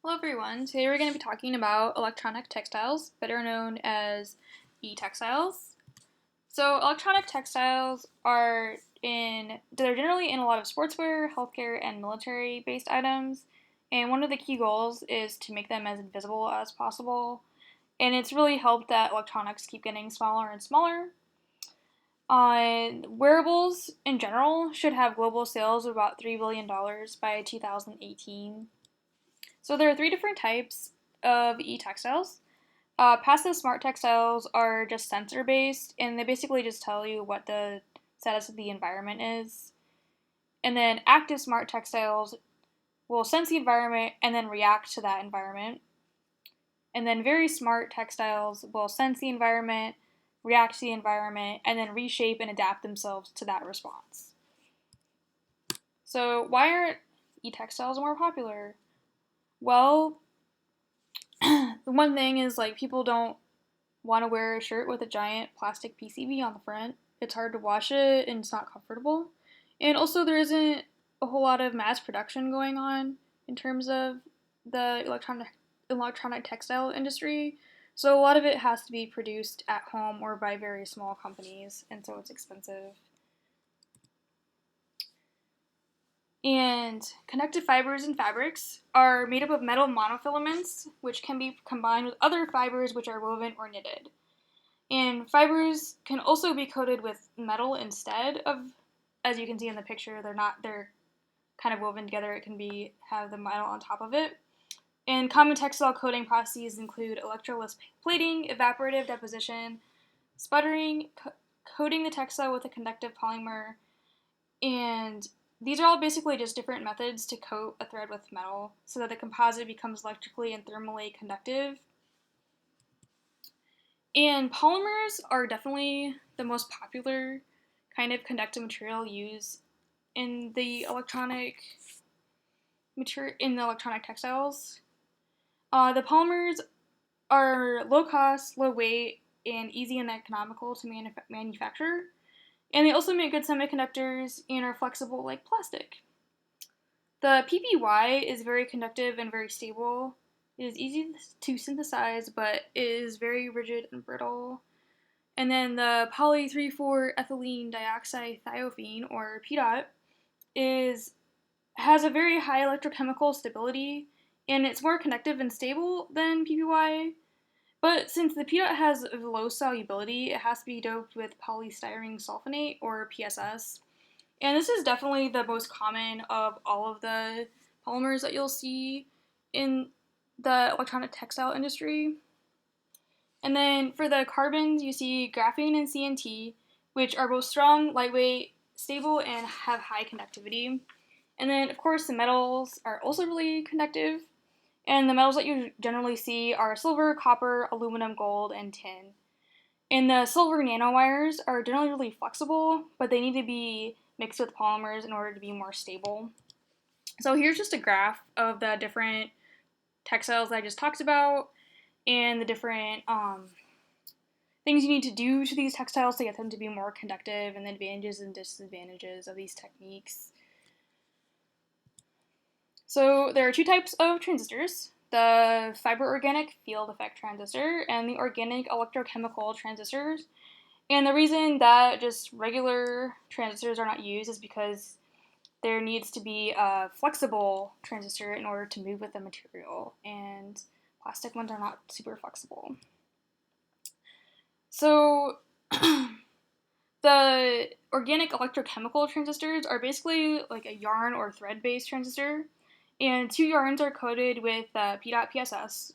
Hello everyone, today we're going to be talking about electronic textiles, better known as e-textiles. So electronic textiles they're generally in a lot of sportswear, healthcare, and military-based items, and one of the key goals is to make them as invisible as possible, and it's really helped that electronics keep getting smaller and smaller. Wearables in general should have global sales of about $3 billion by 2018. So there are three different types of e-textiles. Passive smart textiles are just sensor based, and they basically just tell you what the status of the environment is. And then active smart textiles will sense the environment and then react to that environment. And then very smart textiles will sense the environment, react to the environment, and then reshape and adapt themselves to that response. So why aren't e-textiles more popular? Well, the one thing is like people don't want to wear a shirt with a giant plastic PCB on the front. It's hard to wash it and it's not comfortable. And also there isn't a whole lot of mass production going on in terms of the electronic textile industry. So a lot of it has to be produced at home or by very small companies, and so it's expensive. And connective fibers and fabrics are made up of metal monofilaments, which can be combined with other fibers which are woven or knitted. And fibers can also be coated with metal instead of, as you can see in the picture, they're kind of woven together. It can have the metal on top of it. And common textile coating processes include electroless plating, evaporative deposition, sputtering, coating the textile with a conductive polymer, and these are all basically just different methods to coat a thread with metal so that the composite becomes electrically and thermally conductive. And polymers are definitely the most popular kind of conductive material used in the electronic textiles. The polymers are low cost, low weight, and easy and economical to manufacture. And they also make good semiconductors and are flexible like plastic. The PPY is very conductive and very stable. It is easy to synthesize, but it is very rigid and brittle. And then the poly 3,4-ethylene dioxythiophene, or PDOT, has a very high electrochemical stability, and it's more conductive and stable than PPY. But since the PDOT has a low solubility, it has to be doped with polystyrene sulfonate, or PSS. And this is definitely the most common of all of the polymers that you'll see in the electronic textile industry. And then for the carbons, you see graphene and CNT, which are both strong, lightweight, stable, and have high conductivity. And then, of course, the metals are also really conductive. And the metals that you generally see are silver, copper, aluminum, gold, and tin. And the silver nanowires are generally really flexible, but they need to be mixed with polymers in order to be more stable. So here's just a graph of the different textiles that I just talked about and the different things you need to do to these textiles to get them to be more conductive, and the advantages and disadvantages of these techniques. So there are two types of transistors: the fiber organic field effect transistor and the organic electrochemical transistors. And the reason that just regular transistors are not used is because there needs to be a flexible transistor in order to move with the material, and plastic ones are not super flexible. So the organic electrochemical transistors are basically like a yarn or thread-based transistor, and two yarns are coated with PDOT PSS,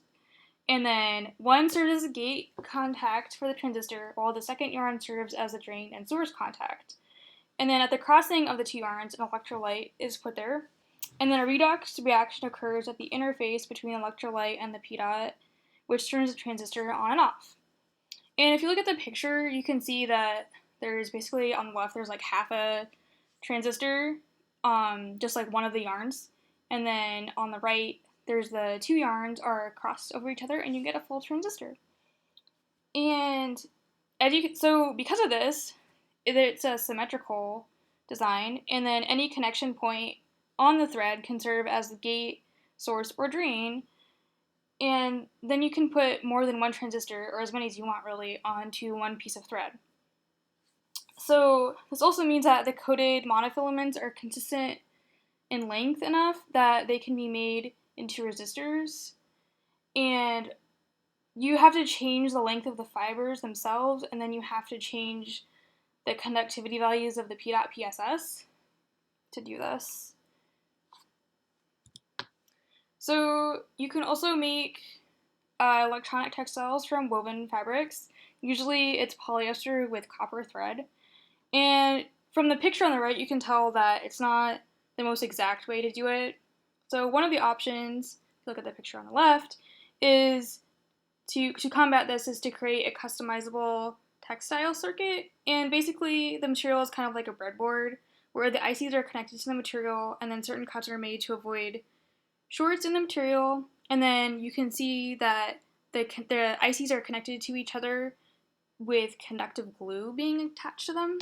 and then one serves as a gate contact for the transistor, while the second yarn serves as a drain and source contact. And then at the crossing of the two yarns, an electrolyte is put there, and then a redox reaction occurs at the interface between the electrolyte and the PDOT, which turns the transistor on and off. And if you look at the picture, you can see that there's basically, on the left, there's like half a transistor, just like one of the yarns. And then on the right, there's the two yarns are crossed over each other, and you get a full transistor. And so because of this, it's a symmetrical design, and then any connection point on the thread can serve as the gate, source, or drain, And then you can put more than one transistor, or as many as you want really, onto one piece of thread. So this also means that the coated monofilaments are consistent in length enough that they can be made into resistors. And you have to change the length of the fibers themselves, and then you have to change the conductivity values of the P.PSS to do this. So you can also make electronic textiles from woven fabrics. Usually it's polyester with copper thread. And from the picture on the right, you can tell that it's not the most exact way to do it. So one of the options, if you look at the picture on the left, is to combat this is to create a customizable textile circuit. And basically the material is kind of like a breadboard where the ICs are connected to the material, and then certain cuts are made to avoid shorts in the material. And then you can see that the ICs are connected to each other with conductive glue being attached to them.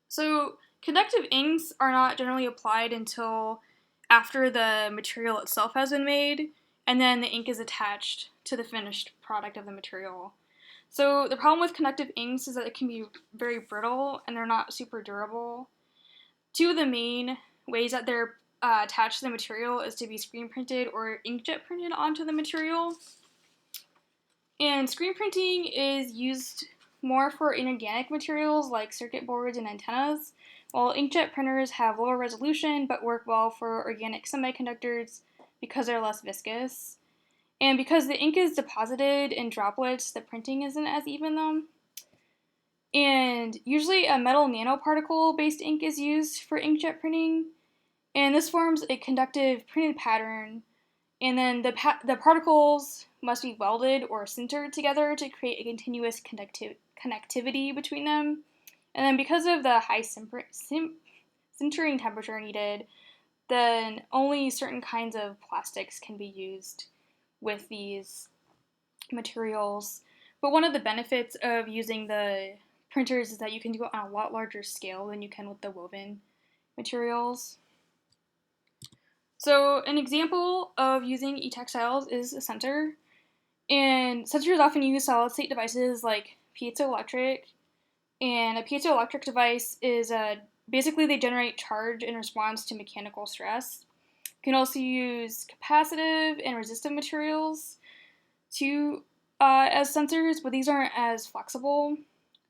So conductive inks are not generally applied until after the material itself has been made, and then the ink is attached to the finished product of the material. So the problem with conductive inks is that it can be very brittle and they're not super durable. Two of the main ways that they're attached to the material is to be screen printed or inkjet printed onto the material. And screen printing is used more for inorganic materials like circuit boards and antennas, while inkjet printers have lower resolution but work well for organic semiconductors because they're less viscous. And because the ink is deposited in droplets, the printing isn't as even though. And usually a metal nanoparticle-based ink is used for inkjet printing, and this forms a conductive printed pattern, and then the particles must be welded or sintered together to create a continuous connectivity between them. And then because of the high sintering temperature needed, then only certain kinds of plastics can be used with these materials. But one of the benefits of using the printers is that you can do it on a lot larger scale than you can with the woven materials. So an example of using e-textiles is a sensor. And sensors often use solid-state devices like piezoelectric. And a piezoelectric device is basically they generate charge in response to mechanical stress. You can also use capacitive and resistive materials as sensors, but these aren't as flexible.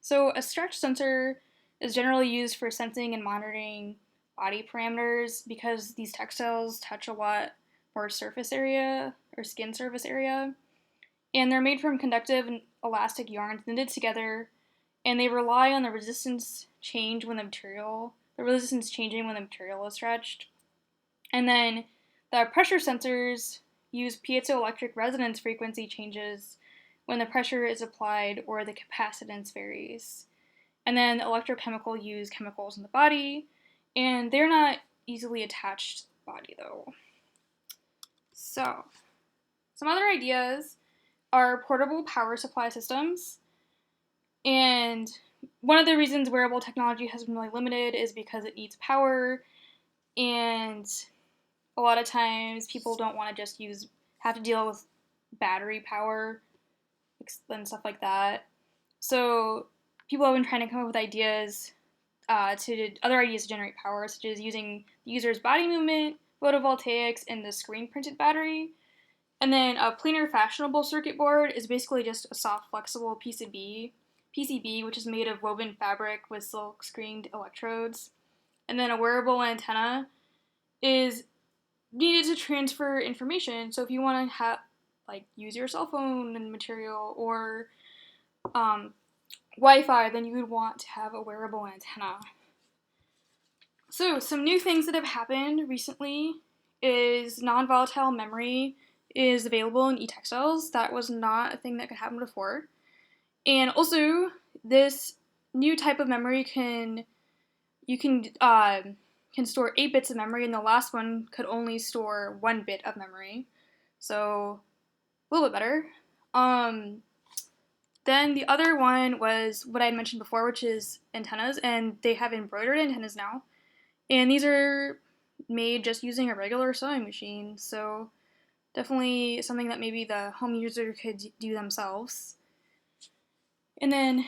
So a stretch sensor is generally used for sensing and monitoring body parameters because these textiles touch a lot more surface area or skin surface area. And they're made from conductive and elastic yarns knitted together, and they rely on the resistance changing when the material is stretched. And then the pressure sensors use piezoelectric resonance frequency changes when the pressure is applied or the capacitance varies. And then electrochemical use chemicals in the body, and they're not easily attached to the body though. So, some other ideas are portable power supply systems. And one of the reasons wearable technology has been really limited is because it needs power, and a lot of times people don't want to just have to deal with battery power and stuff like that. So people have been trying to come up with other ideas to generate power, such as using the user's body movement, photovoltaics, and the screen printed battery. And then a planar fashionable circuit board is basically just a soft, flexible PCB, which is made of woven fabric with silk screened electrodes. And then a wearable antenna is needed to transfer information. So if you want to use your cell phone and material or Wi-Fi, then you would want to have a wearable antenna. So some new things that have happened recently is non-volatile memory is available in e-textiles. That was not a thing that could happen before. And also, this new type of memory can store 8 bits of memory, and the last one could only store 1 bit of memory. So, a little bit better. Then the other one was what I mentioned before, which is antennas, and they have embroidered antennas now. And these are made just using a regular sewing machine. So definitely something that maybe the home user could do themselves. And then,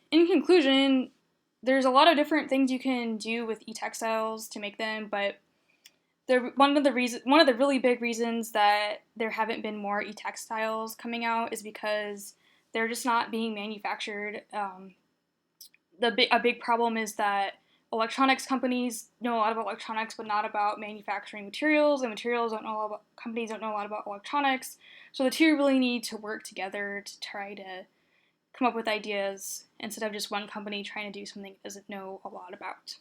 in conclusion, there's a lot of different things you can do with e-textiles to make them, but one of the really big reasons that there haven't been more e-textiles coming out is because they're just not being manufactured. A big problem is that electronics companies know a lot about electronics, but not about manufacturing materials, and companies don't know a lot about electronics. So the two really need to work together to try to come up with ideas instead of just one company trying to do something it doesn't know a lot about.